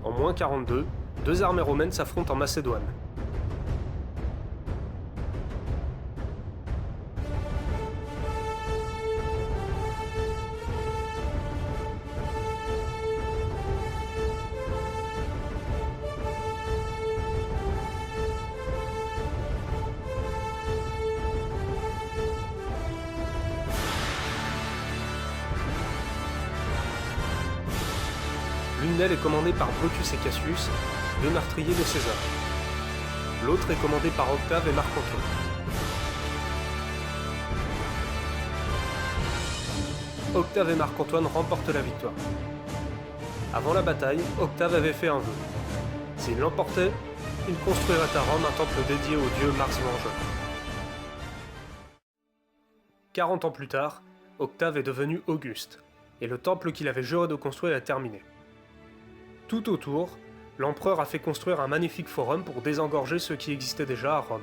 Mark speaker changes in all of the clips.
Speaker 1: en moins 42, deux armées romaines s'affrontent en Macédoine. L'une d'elles est commandée par Brutus et Cassius, deux meurtriers de César. L'autre est commandée par Octave et Marc-Antoine. Octave et Marc-Antoine remportent la victoire. Avant la bataille, Octave avait fait un vœu. S'il l'emportait, il construirait à Rome un temple dédié au dieu Mars Vengeur. 40 ans plus tard, Octave est devenu Auguste, et le temple qu'il avait juré de construire est terminé. Tout autour, l'empereur a fait construire un magnifique forum pour désengorger ceux qui existaient déjà à Rome.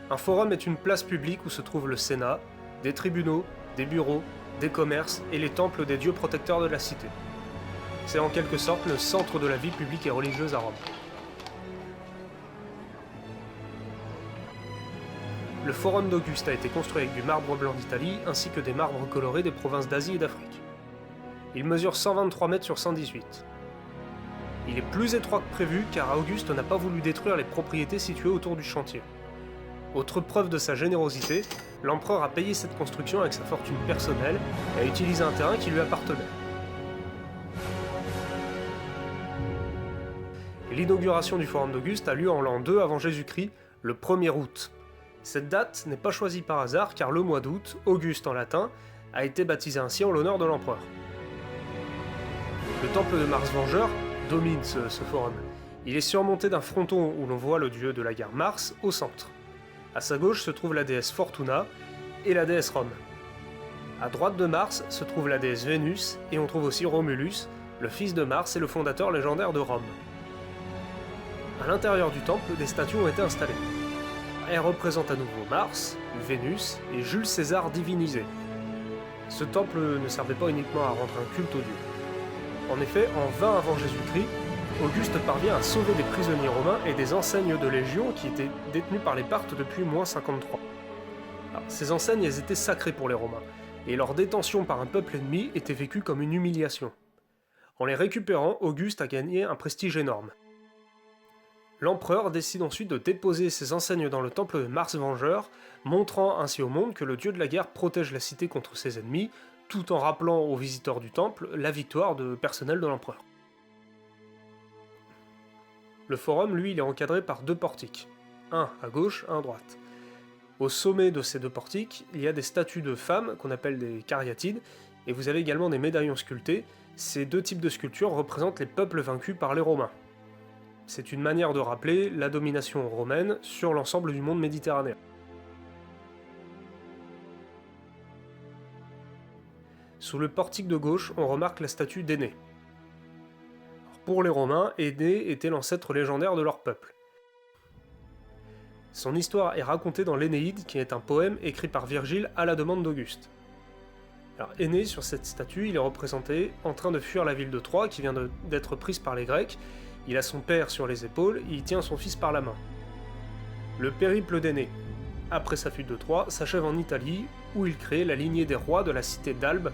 Speaker 1: Un forum est une place publique où se trouve le Sénat, des tribunaux, des bureaux, des commerces et les temples des dieux protecteurs de la cité. C'est en quelque sorte le centre de la vie publique et religieuse à Rome. Le forum d'Auguste a été construit avec du marbre blanc d'Italie ainsi que des marbres colorés des provinces d'Asie et d'Afrique. Il mesure 123 mètres sur 118. Il est plus étroit que prévu car Auguste n'a pas voulu détruire les propriétés situées autour du chantier. Autre preuve de sa générosité, l'empereur a payé cette construction avec sa fortune personnelle et a utilisé un terrain qui lui appartenait. L'inauguration du forum d'Auguste a lieu en l'an 2 avant Jésus-Christ, le 1er août. Cette date n'est pas choisie par hasard car le mois d'août, Auguste en latin, a été baptisé ainsi en l'honneur de l'empereur. Le temple de Mars Vengeur domine ce forum. Il est surmonté d'un fronton où l'on voit le dieu de la guerre Mars au centre. À sa gauche se trouve la déesse Fortuna et la déesse Rome. À droite de Mars se trouve la déesse Vénus et on trouve aussi Romulus, le fils de Mars et le fondateur légendaire de Rome. À l'intérieur du temple, des statues ont été installées. Elles représentent à nouveau Mars, Vénus et Jules César divinisé. Ce temple ne servait pas uniquement à rendre un culte aux dieux. En effet, en 20 avant Jésus-Christ, Auguste parvient à sauver des prisonniers romains et des enseignes de légion qui étaient détenues par les Parthes depuis moins 53. Alors, ces enseignes elles étaient sacrées pour les Romains, et leur détention par un peuple ennemi était vécue comme une humiliation. En les récupérant, Auguste a gagné un prestige énorme. L'empereur décide ensuite de déposer ses enseignes dans le temple de Mars Vengeur, montrant ainsi au monde que le dieu de la guerre protège la cité contre ses ennemis, tout en rappelant aux visiteurs du temple la victoire personnelle de l'empereur. Le forum, lui, il est encadré par deux portiques, un à gauche, un à droite. Au sommet de ces deux portiques, il y a des statues de femmes qu'on appelle des cariatides, et vous avez également des médaillons sculptés. Ces deux types de sculptures représentent les peuples vaincus par les Romains. C'est une manière de rappeler la domination romaine sur l'ensemble du monde méditerranéen. Sous le portique de gauche, on remarque la statue d'Énée. Pour les Romains, Énée était l'ancêtre légendaire de leur peuple. Son histoire est racontée dans l'Énéide, qui est un poème écrit par Virgile à la demande d'Auguste. Alors Énée, sur cette statue, il est représenté en train de fuir la ville de Troie, qui vient d'être prise par les Grecs. Il a son père sur les épaules, et il tient son fils par la main. Le périple d'Énée, après sa fuite de Troie, s'achève en Italie, où il crée la lignée des rois de la cité d'Albe,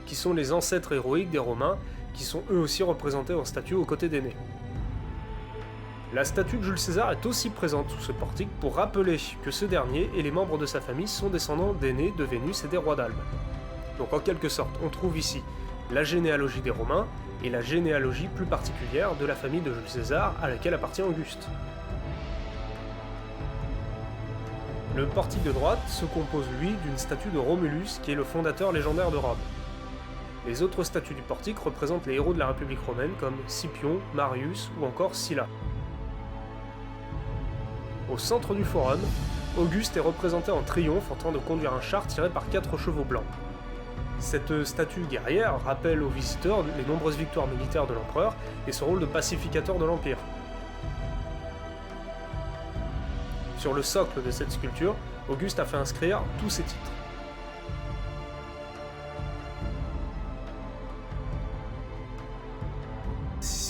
Speaker 1: qui sont les ancêtres héroïques des Romains, qui sont eux aussi représentés en statue aux côtés d'Énée. La statue de Jules César est aussi présente sous ce portique pour rappeler que ce dernier et les membres de sa famille sont descendants d'Énée, de Vénus et des rois d'Albe. Donc en quelque sorte, on trouve ici la généalogie des Romains et la généalogie plus particulière de la famille de Jules César à laquelle appartient Auguste. Le portique de droite se compose lui d'une statue de Romulus qui est le fondateur légendaire de Rome. Les autres statues du portique représentent les héros de la République romaine comme Scipion, Marius ou encore Sylla. Au centre du forum, Auguste est représenté en triomphe en train de conduire un char tiré par 4 chevaux blancs. Cette statue guerrière rappelle aux visiteurs les nombreuses victoires militaires de l'empereur et son rôle de pacificateur de l'Empire. Sur le socle de cette sculpture, Auguste a fait inscrire tous ses titres.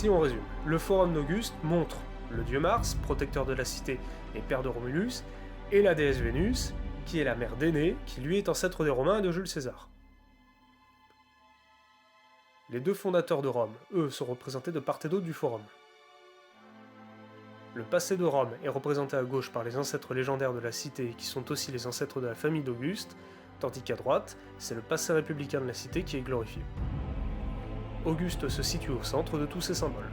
Speaker 1: Si on résume, le forum d'Auguste montre le dieu Mars, protecteur de la cité et père de Romulus, et la déesse Vénus, qui est la mère d'Énée, qui lui est ancêtre des Romains et de Jules César. Les deux fondateurs de Rome, eux, sont représentés de part et d'autre du forum. Le passé de Rome est représenté à gauche par les ancêtres légendaires de la cité, qui sont aussi les ancêtres de la famille d'Auguste, tandis qu'à droite, c'est le passé républicain de la cité qui est glorifié. Auguste se situe au centre de tous ces symboles.